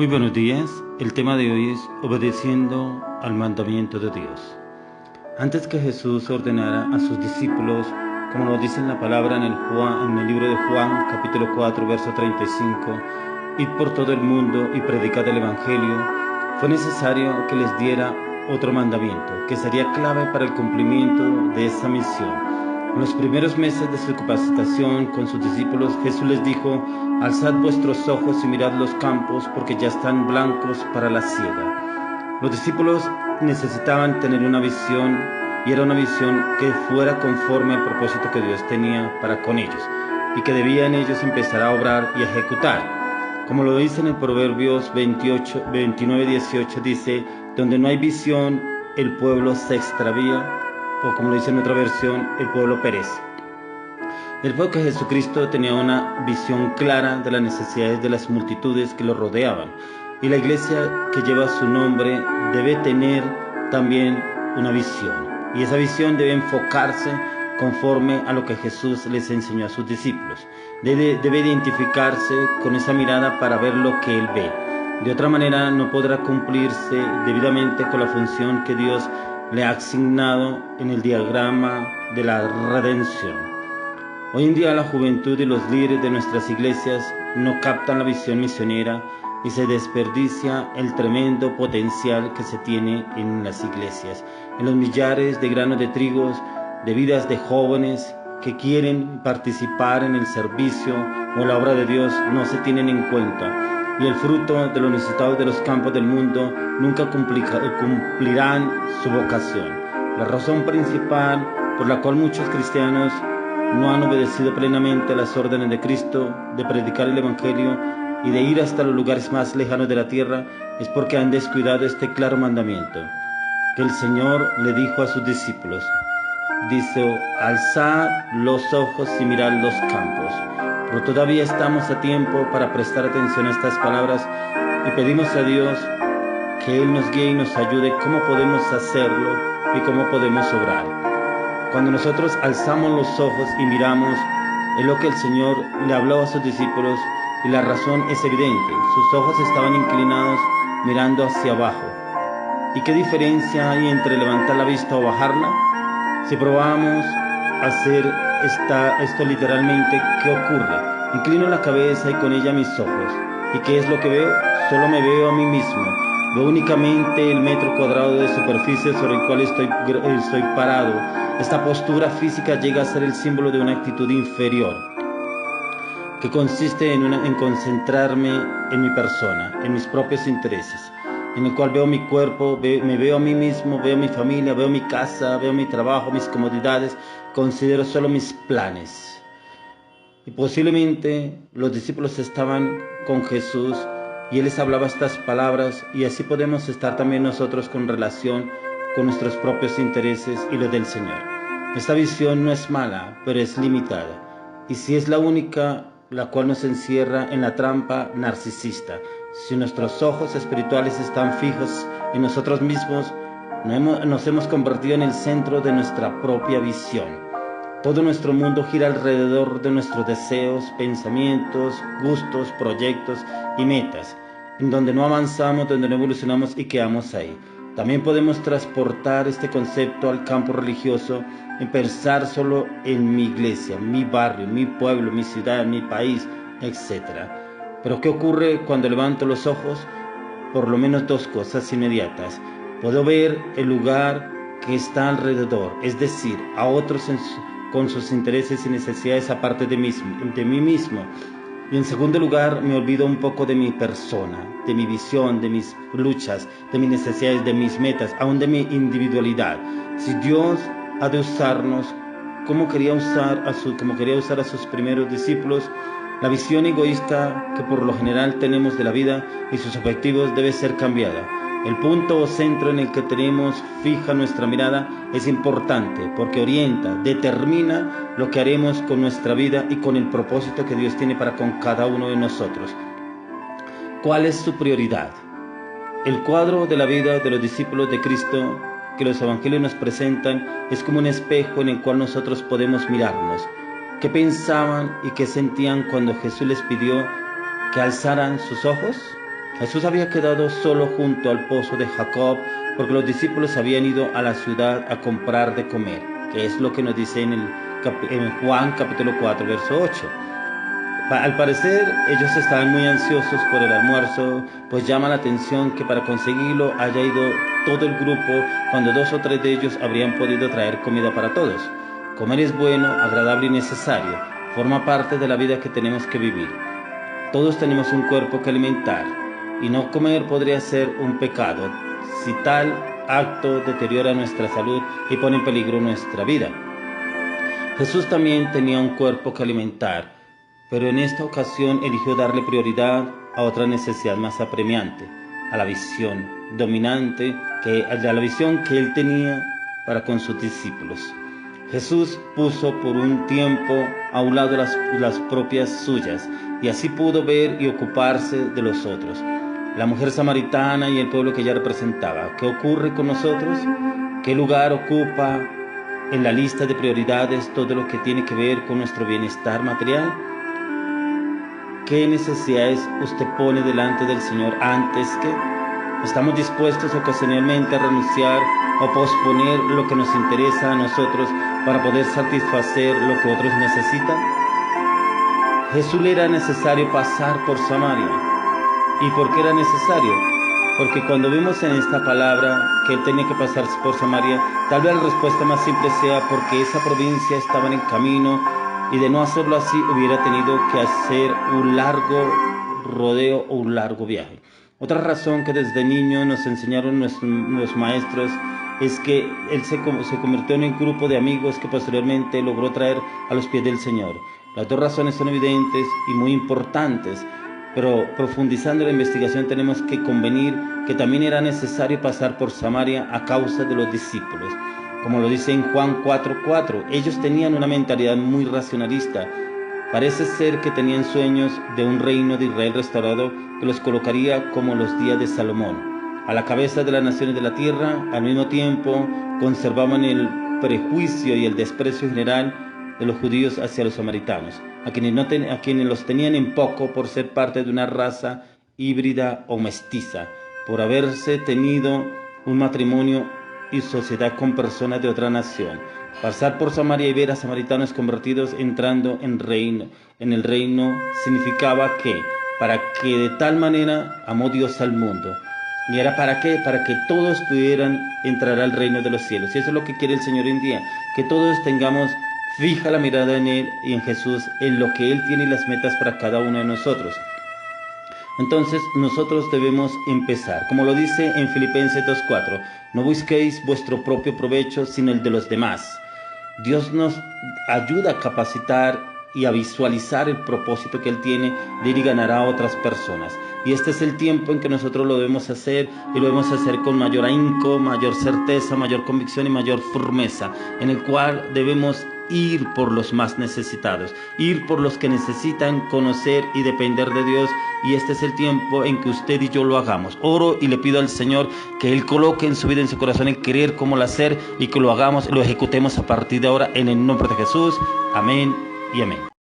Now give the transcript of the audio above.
Muy buenos días, el tema de hoy es obedeciendo al mandamiento de Dios. Antes que Jesús ordenara a sus discípulos, como nos dice en la palabra en el libro de Juan, capítulo 4, verso 35, id por todo el mundo y predicad el Evangelio, fue necesario que les diera otro mandamiento, que sería clave para el cumplimiento de esa misión. En los primeros meses de su capacitación con sus discípulos, Jesús les dijo: alzad vuestros ojos y mirad los campos, porque ya están blancos para la siega. Los discípulos necesitaban tener una visión, y era una visión que fuera conforme al propósito que Dios tenía para con ellos, y que debían ellos empezar a obrar y a ejecutar. Como lo dice en el Proverbios 29:18, dice: donde no hay visión, el pueblo se extravía, o como lo dice en otra versión, el pueblo perece. Él fue que Jesucristo tenía una visión clara de las necesidades de las multitudes que lo rodeaban, y la iglesia que lleva su nombre debe tener también una visión, y esa visión debe enfocarse conforme a lo que Jesús les enseñó a sus discípulos. Debe identificarse con esa mirada para ver lo que Él ve. De otra manera no podrá cumplirse debidamente con la función que Dios le ha asignado en el diagrama de la redención. Hoy en día la juventud y los líderes de nuestras iglesias no captan la visión misionera y se desperdicia el tremendo potencial que se tiene en las iglesias, en los millares de granos de trigo, de vidas de jóvenes que quieren participar en el servicio o la obra de Dios no se tienen en cuenta, y el fruto de los necesitados de los campos del mundo nunca cumplirán su vocación. La razón principal por la cual muchos cristianos no han obedecido plenamente a las órdenes de Cristo de predicar el Evangelio y de ir hasta los lugares más lejanos de la tierra es porque han descuidado este claro mandamiento que el Señor le dijo a sus discípulos. Dice: alzad los ojos y mirad los campos. Pero todavía estamos a tiempo para prestar atención a estas palabras y pedimos a Dios que Él nos guíe y nos ayude cómo podemos hacerlo y cómo podemos obrar. Cuando nosotros alzamos los ojos y miramos, es lo que el Señor le habló a sus discípulos, y la razón es evidente. Sus ojos estaban inclinados mirando hacia abajo. ¿Y qué diferencia hay entre levantar la vista o bajarla? Si probamos hacer esto literalmente, ¿qué ocurre? Inclino la cabeza y con ella mis ojos. ¿Y qué es lo que veo? Solo me veo a mí mismo. Veo únicamente el metro cuadrado de superficie sobre el cual estoy parado. Esta postura física llega a ser el símbolo de una actitud inferior, que consiste en concentrarme en mi persona, en mis propios intereses, en el cual veo mi cuerpo, me veo a mí mismo, veo mi familia, veo mi casa, veo mi trabajo, mis comodidades, considero solo mis planes. Y posiblemente los discípulos estaban con Jesús y Él les hablaba estas palabras, y así podemos estar también nosotros con relación con nuestros propios intereses y los del Señor. Esta visión no es mala, pero es limitada, y si es la única, la cual nos encierra en la trampa narcisista. Si nuestros ojos espirituales están fijos en nosotros mismos, nos hemos convertido en el centro de nuestra propia visión. Todo nuestro mundo gira alrededor de nuestros deseos, pensamientos, gustos, proyectos y metas, en donde no avanzamos, donde no evolucionamos y quedamos ahí. También podemos transportar este concepto al campo religioso y pensar solo en mi iglesia, mi barrio, mi pueblo, mi ciudad, mi país, etc. Pero ¿qué ocurre cuando levanto los ojos? Por lo menos dos cosas inmediatas. Puedo ver el lugar que está alrededor, es decir, a otros con sus intereses y necesidades aparte de mí mismo. Y en segundo lugar, me olvido un poco de mi persona, de mi visión, de mis luchas, de mis necesidades, de mis metas, aún de mi individualidad. Si Dios ha de usarnos como quería usar a sus primeros discípulos, la visión egoísta que por lo general tenemos de la vida y sus objetivos debe ser cambiada. El punto o centro en el que tenemos fija nuestra mirada es importante porque orienta, determina lo que haremos con nuestra vida y con el propósito que Dios tiene para con cada uno de nosotros. ¿Cuál es su prioridad? El cuadro de la vida de los discípulos de Cristo que los evangelios nos presentan es como un espejo en el cual nosotros podemos mirarnos. ¿Qué pensaban y qué sentían cuando Jesús les pidió que alzaran sus ojos? Jesús había quedado solo junto al pozo de Jacob porque los discípulos habían ido a la ciudad a comprar de comer, que es lo que nos dice en Juan capítulo 4, verso 8. Al parecer ellos estaban muy ansiosos por el almuerzo, pues llama la atención que para conseguirlo haya ido todo el grupo cuando 2 o 3 de ellos habrían podido traer comida para todos. Comer es bueno, agradable y necesario, forma parte de la vida que tenemos que vivir. Todos tenemos un cuerpo que alimentar y no comer podría ser un pecado si tal acto deteriora nuestra salud y pone en peligro nuestra vida. Jesús también tenía un cuerpo que alimentar, pero en esta ocasión eligió darle prioridad a otra necesidad más apremiante, a la visión dominante, a la visión que él tenía para con sus discípulos. Jesús puso por un tiempo a un lado las propias suyas y así pudo ver y ocuparse de los otros. La mujer samaritana y el pueblo que ella representaba. ¿Qué ocurre con nosotros? ¿Qué lugar ocupa en la lista de prioridades todo lo que tiene que ver con nuestro bienestar material? ¿Qué necesidades usted pone delante del Señor antes que? ¿Estamos dispuestos ocasionalmente a renunciar o posponer lo que nos interesa a nosotros para poder satisfacer lo que otros necesitan? Jesús le era necesario pasar por Samaria. ¿Y por qué era necesario? Porque cuando vemos en esta palabra que él tenía que pasar por Samaria, tal vez la respuesta más simple sea porque esa provincia estaba en el camino y de no hacerlo así hubiera tenido que hacer un largo rodeo o un largo viaje. Otra razón que desde niño nos enseñaron los maestros es que él se convirtió en un grupo de amigos que posteriormente logró traer a los pies del Señor. Las dos razones son evidentes y muy importantes, pero profundizando en la investigación tenemos que convenir que también era necesario pasar por Samaria a causa de los discípulos. Como lo dice en Juan 4:4, ellos tenían una mentalidad muy racionalista. Parece ser que tenían sueños de un reino de Israel restaurado que los colocaría como los días de Salomón, a la cabeza de las naciones de la tierra. Al mismo tiempo conservaban el prejuicio y el desprecio general de los judíos hacia los samaritanos, a quienes los tenían en poco por ser parte de una raza híbrida o mestiza, por haberse tenido un matrimonio y sociedad con personas de otra nación. Pasar por Samaria y ver a samaritanos convertidos entrando en el reino significaba que, para que de tal manera amó Dios al mundo. ¿Y era para qué? Para que todos pudieran entrar al reino de los cielos. Y eso es lo que quiere el Señor hoy en día, que todos tengamos fija la mirada en Él y en Jesús, en lo que Él tiene y las metas para cada uno de nosotros. Entonces nosotros debemos empezar, como lo dice en Filipenses 2:4, no busquéis vuestro propio provecho, sino el de los demás. Dios nos ayuda a capacitar y a visualizar el propósito que Él tiene de ir y ganar a otras personas. Y este es el tiempo en que nosotros lo debemos hacer, y lo debemos hacer con mayor ahínco, mayor certeza, mayor convicción y mayor firmeza, en el cual debemos ir por los más necesitados, ir por los que necesitan conocer y depender de Dios, y este es el tiempo en que usted y yo lo hagamos. Oro y le pido al Señor que Él coloque en su vida, en su corazón, el querer como el hacer, y que lo hagamos, lo ejecutemos a partir de ahora en el nombre de Jesús. Amén y amén.